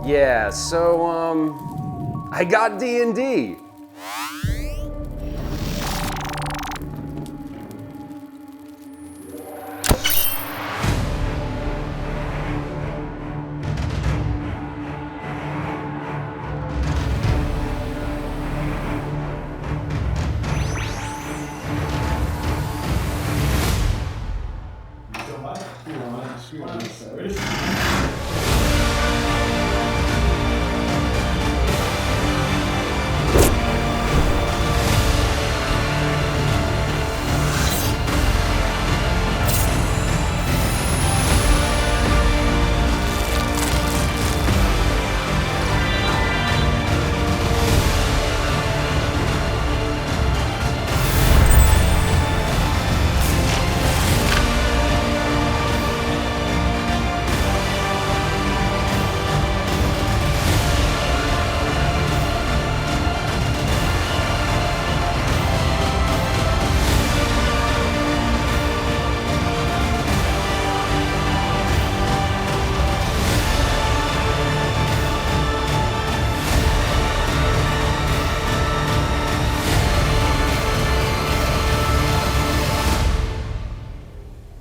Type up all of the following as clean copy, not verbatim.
Yeah, so, I got D&D.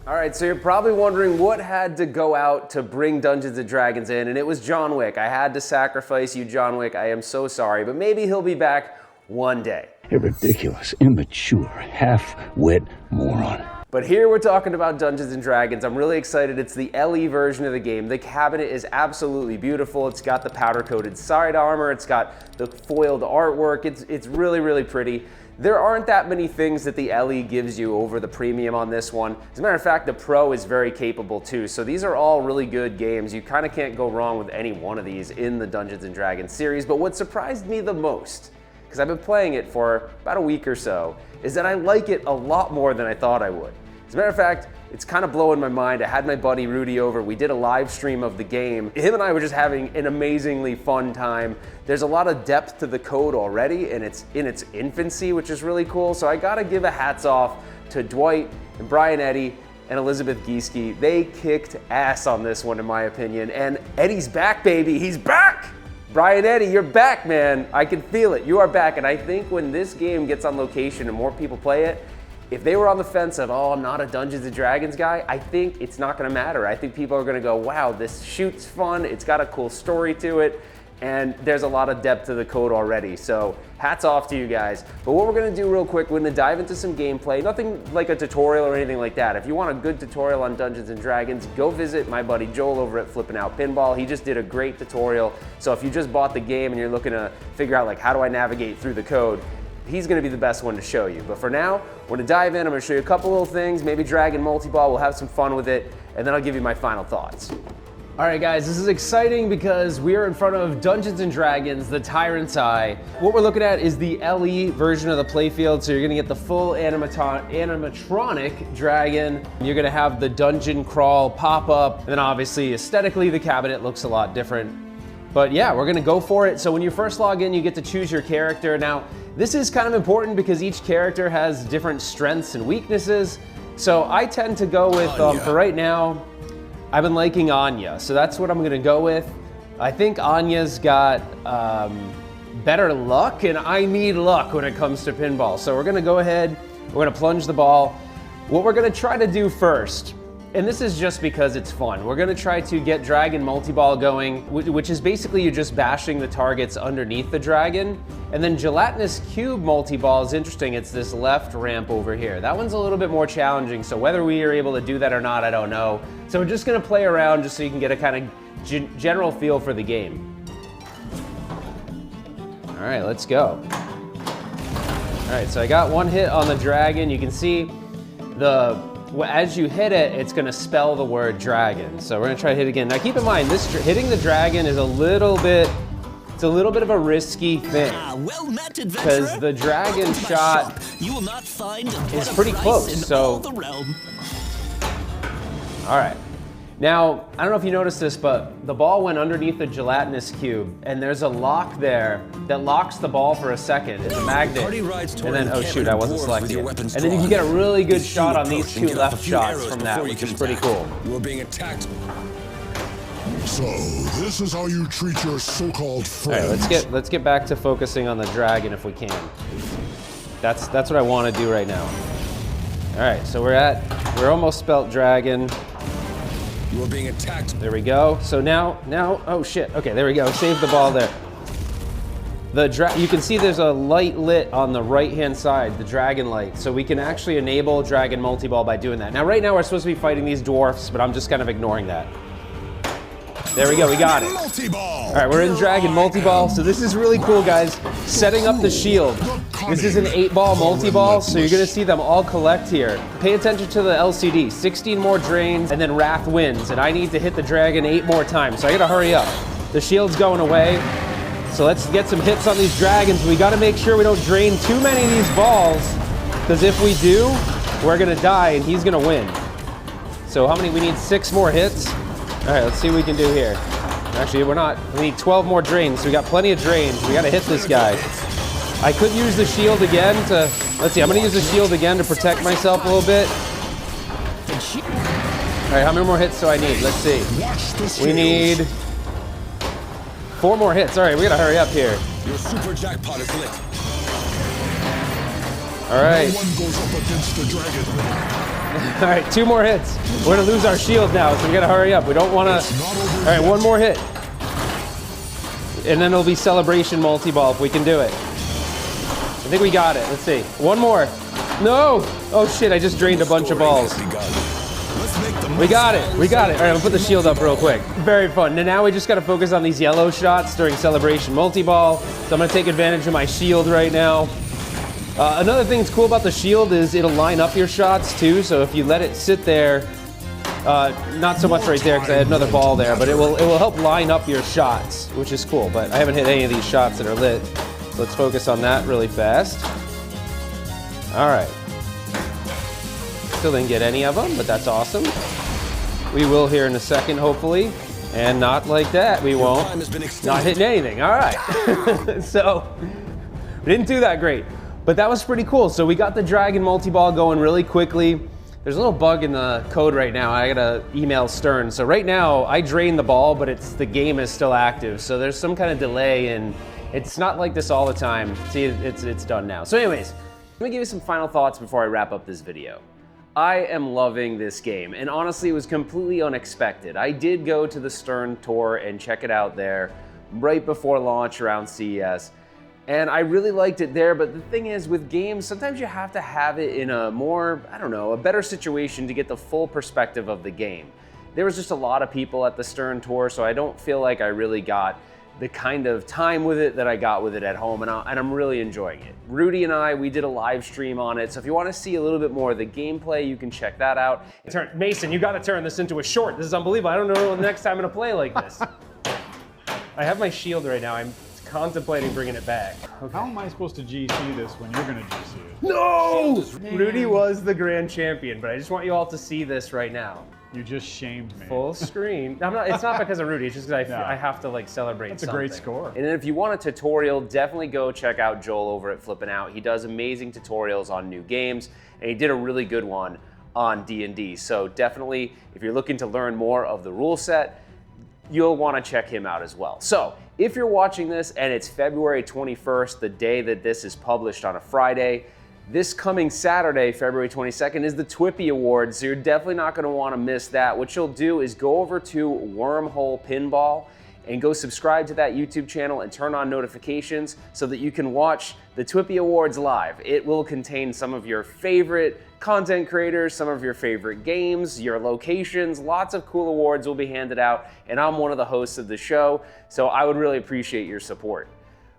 All right, so you're probably wondering what had to go out to bring Dungeons & Dragons in, and it was John Wick. I had to sacrifice you, John Wick. I am so sorry, but maybe he'll be back one day. A ridiculous, immature, half-wit moron. But here we're talking about Dungeons & Dragons. I'm really excited. It's the LE version of the game. The cabinet is absolutely beautiful. It's got the powder-coated side armor. It's got the foiled artwork. It's really, really pretty. There aren't that many things that the LE gives you over the premium on this one. As a matter of fact, the Pro is very capable too. So these are all really good games. You kind of can't go wrong with any one of these in the Dungeons & Dragons series. But what surprised me the most, because I've been playing it for about a week or so, is that I like it a lot more than I thought I would. As a matter of fact, it's kind of blowing my mind. I had my buddy Rudy over. We did a live stream of the game. Him and I were just having an amazingly fun time. There's a lot of depth to the code already, and it's in its infancy, which is really cool. So I gotta give a hats off to Dwight and Brian Eddy and Elizabeth Gieske. They kicked ass on this one, in my opinion. And Eddie's back, baby. He's back! Brian Eddy, you're back, man. I can feel it. You are back. And I think when this game gets on location and more people play it, if they were on the fence of, oh, I'm not a Dungeons & Dragons guy, I think it's not gonna matter. I think people are gonna go, wow, this shoot's fun, it's got a cool story to it, and there's a lot of depth to the code already. So hats off to you guys. But what we're gonna do real quick, we're gonna dive into some gameplay. Nothing like a tutorial or anything like that. If you want a good tutorial on Dungeons & Dragons, go visit my buddy Joel over at Flip N Out Pinball. He just did a great tutorial. So if you just bought the game and you're looking to figure out like, how do I navigate through the code, he's gonna be the best one to show you. But for now, we're gonna dive in. I'm gonna show you a couple little things, maybe Dragon Multiball, we'll have some fun with it, and then I'll give you my final thoughts. All right, guys, this is exciting because we are in front of Dungeons & Dragons, the Tyrant's Eye. What we're looking at is the LE version of the playfield, so you're gonna get the full animatronic dragon. You're gonna have the dungeon crawl pop-up, and then obviously aesthetically the cabinet looks a lot different. But yeah, we're gonna go for it. So when you first log in, you get to choose your character. Now, this is kind of important because each character has different strengths and weaknesses. So I tend to go with, for right now, I've been liking Anya. So that's what I'm gonna go with. I think Anya's got better luck, and I need luck when it comes to pinball. So we're gonna go ahead, we're gonna plunge the ball. What we're gonna try to do first, and this is just because it's fun, we're gonna try to get Dragon Multiball going, which is basically you just bashing the targets underneath the dragon. And then Gelatinous Cube Multiball is interesting, it's this left ramp over here. That one's a little bit more challenging, so whether we are able to do that or not, I don't know. So we're just gonna play around just so you can get a kind of general feel for the game. All right, let's go. All right, so I got one hit on the dragon. You can see as you hit it, it's gonna spell the word dragon. So we're gonna try to hit it again. Now keep in mind, hitting the dragon is a little bit of a risky thing. Because the dragon shot is pretty close, so. All right. Now, I don't know if you noticed this, but the ball went underneath the gelatinous cube, and there's a lock there that locks the ball for a second. It's a magnet, and then, oh shoot, I wasn't selecting it. And then you can get a really good shot on these two left shots from that, which is pretty cool. You are being attacked. So, this is how you treat your so-called friends. All right, let's get back to focusing on the dragon if we can. That's what I want to do right now. All right, so we're almost spelt dragon. You are being attacked. There we go. So now, oh shit. Okay, there we go. Save the ball there. You can see there's a light lit on the right-hand side, the dragon light. So we can actually enable dragon multi-ball by doing that. Now, right now we're supposed to be fighting these dwarfs, but I'm just kind of ignoring that. There we go, we got it. All right, we're in dragon multi-ball. So this is really cool, guys. Setting up the shield. This is an 8-ball multi-ball, so you're gonna see them all collect here. Pay attention to the LCD. 16 more drains, and then Wrath wins. And I need to hit the dragon 8 more times, so I gotta hurry up. The shield's going away. So let's get some hits on these dragons. We gotta make sure we don't drain too many of these balls, because if we do, we're gonna die and he's gonna win. So how many? We need 6 more hits. All right, let's see what we can do here. Actually, we need 12 more drains, so we got plenty of drains. We gotta hit this guy. I could use the shield again let's see, I'm gonna use the shield again to protect myself a little bit. All right, how many more hits do I need? Let's see. We need 4 more hits. All right, we gotta hurry up here. Your super jackpot is lit. All right. No one goes up against the dragon. All right, 2 more hits. We're gonna lose our shield now, so we gotta hurry up. We don't wanna. All right, 1 more hit. And then it'll be celebration multi-ball if we can do it. I think we got it. Let's see. 1 more. No! Oh shit, I just drained a bunch of balls. We got it. We got it. All right, I'll put the shield up real quick. Very fun. Now we just gotta focus on these yellow shots during celebration multi-ball. So I'm gonna take advantage of my shield right now. Another thing that's cool about the shield is it'll line up your shots too. So if you let it sit there, not so much right there because I had another ball there, but it will help line up your shots, which is cool. But I haven't hit any of these shots that are lit. So let's focus on that really fast. All right. Still didn't get any of them, but that's awesome. We will here in a second, hopefully. And not like that, we won't. Not hitting anything, all right. So, we didn't do that great. But that was pretty cool. So we got the dragon multi-ball going really quickly. There's a little bug in the code right now. I gotta email Stern. So right now, I drained the ball, but the game is still active. So there's some kind of delay, and it's not like this all the time. See, it's done now. So anyways, let me give you some final thoughts before I wrap up this video. I am loving this game, and honestly, it was completely unexpected. I did go to the Stern tour and check it out there right before launch around CES. And I really liked it there, but the thing is, with games, sometimes you have to have it in a more, I don't know, a better situation to get the full perspective of the game. There was just a lot of people at the Stern tour, so I don't feel like I really got the kind of time with it that I got with it at home, and I'm really enjoying it. Rudy and we did a live stream on it, so if you want to see a little bit more of the gameplay, you can check that out. Mason, you got to turn this into a short. This is unbelievable. I don't know the next time I'm going to play like this. I have my shield right now. I'm contemplating bringing it back. Okay. How am I supposed to GC this when you're gonna GC it? No! Rudy was the grand champion, but I just want you all to see this right now. You just shamed me. Full screen. It's not because of Rudy, it's just because I have to celebrate That's something. a great score. And then if you want a tutorial, definitely go check out Joel over at Flip N Out. He does amazing tutorials on new games, and he did a really good one on D&D. So definitely, if you're looking to learn more of the rule set, you'll want to check him out as well. So if you're watching this and it's February 21st, the day that this is published on a Friday, this coming Saturday, February 22nd, is the TWIPY Awards, so you're definitely not going to want to miss that. What you'll do is go over to Wormhole Pinball and go subscribe to that YouTube channel and turn on notifications so that you can watch the TWIPY Awards live. It will contain some of your favorite content creators, some of your favorite games, your locations, lots of cool awards will be handed out, and I'm one of the hosts of the show, so I would really appreciate your support.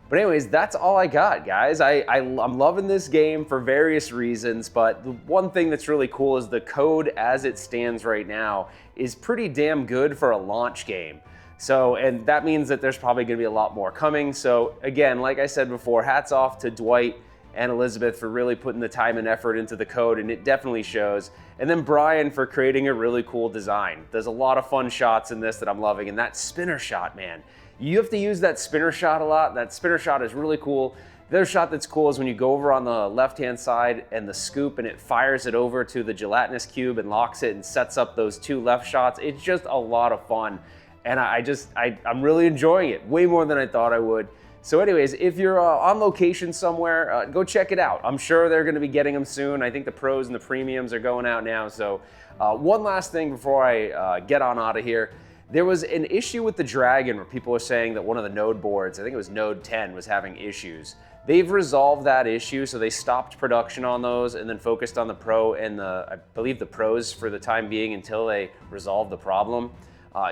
But anyways, that's all I got, guys. I'm loving this game for various reasons, but the one thing that's really cool is the code as it stands right now is pretty damn good for a launch game. So, and that means that there's probably gonna be a lot more coming. So again, like I said before, hats off to Dwight and Elizabeth for really putting the time and effort into the code, and it definitely shows. And then Brian for creating a really cool design. There's a lot of fun shots in this that I'm loving, and that spinner shot, man. You have to use that spinner shot a lot. That spinner shot is really cool. The other shot that's cool is when you go over on the left-hand side and the scoop and it fires it over to the gelatinous cube and locks it and sets up those 2 left shots. It's just a lot of fun. and I'm really enjoying it, way more than I thought I would. So anyways, if you're on location somewhere, go check it out. I'm sure they're gonna be getting them soon. I think the pros and the premiums are going out now. So one last thing before I get on out of here. There was an issue with the Dragon where people were saying that one of the node boards, I think it was node 10, was having issues. They've resolved that issue, so they stopped production on those and then focused on the Pro and I believe the Pros for the time being until they resolve the problem.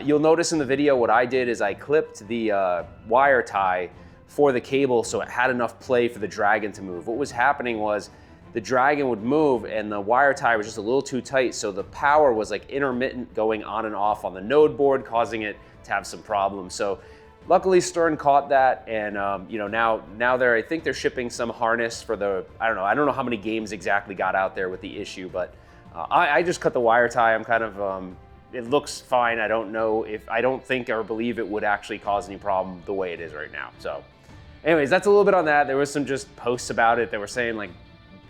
You'll notice in the video what I did is I clipped the wire tie for the cable so it had enough play for the Dragon to move. What was happening was the Dragon would move and the wire tie was just a little too tight, so the power was like intermittent going on and off on the node board, causing it to have some problems. So luckily Stern caught that, and you know, now I think they're shipping some harness for the, I don't know how many games exactly got out there with the issue, but I just cut the wire tie. I'm kind of it looks fine. I don't think or believe it would actually cause any problem the way it is right now. So anyways, that's a little bit on that. There was some just posts about it that were saying like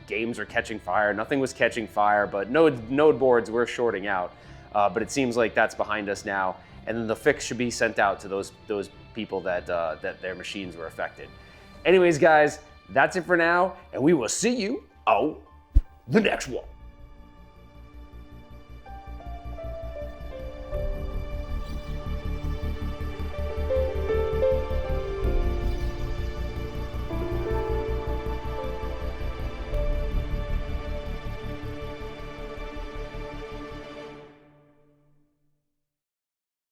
games are catching fire. Nothing was catching fire, but node boards were shorting out. But it seems like that's behind us now, and then the fix should be sent out to those people that their machines were affected. Anyways, guys, that's it for now, and we will see you on the next one.